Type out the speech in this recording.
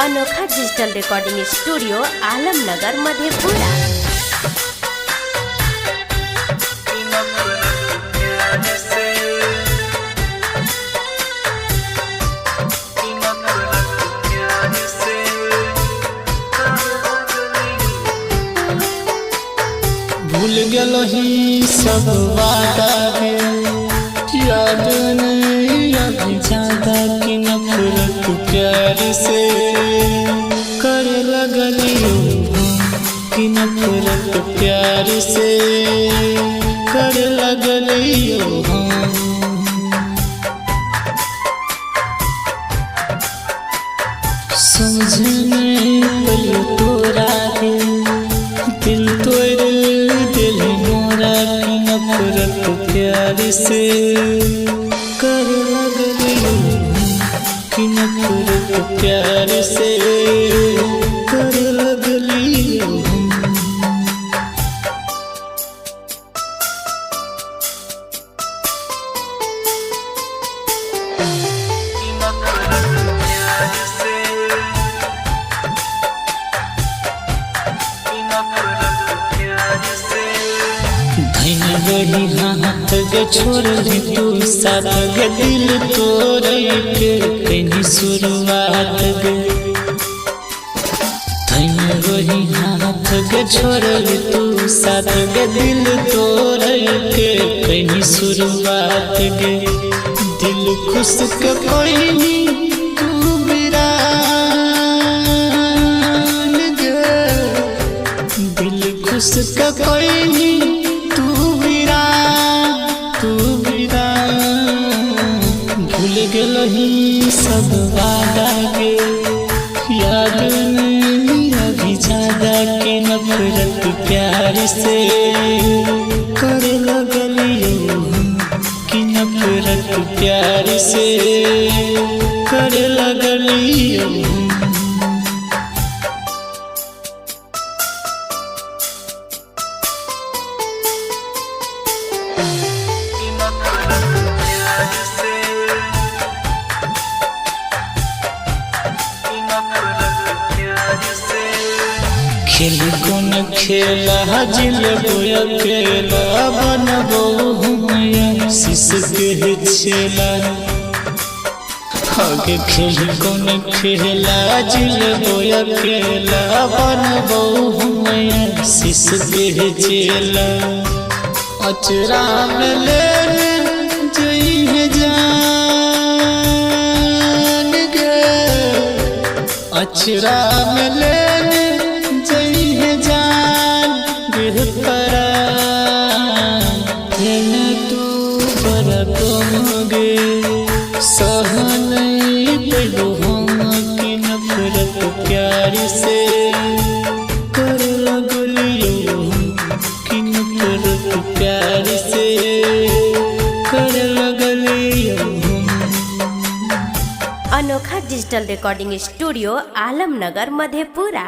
अनोखा digital recording studio Alamnagar Madhepura. भूल गलही सब वादा याद नहीं अभी ज्यादा की नफरत प्यार से कर लगलियो कि नफरत प्यार से कर लगलियो। समझ नहीं पलियो तोरा दिल तोड़ दिल मोरा की नफरत प्यार से कर लगलियो कि नफरत प्यार से कर लगलियो। वही हाथ के छोड़ दी तू साथ के दिल तोड़ के कहीं शुरुआत गे। वही हाथ के छोड़ दी तू साथ के दिल तोड़ के कहीं शुरुआत गे। दिल खुश के कोई नहीं तू वीरान गे। दिल खुश के कोई नहीं भूल गलही सब वादा के याद नहीं अभी ज्यादा के नफरत प्यार से कर लगलियो कि नफरत प्यार से कर लगलियो। खेल कौन खेला जिल अकेला बनबो हम शीश के छेला। आगे खेल कौन खेला जिल अकेला बनबो हम शीश के छेला। अचरा में ले जइहे जान गे। अचरा में ले प्यार से कर लगलियो कि नफरत प्यार से कर लगलियो। अनोखा digital recording studio Alamnagar Madhepura.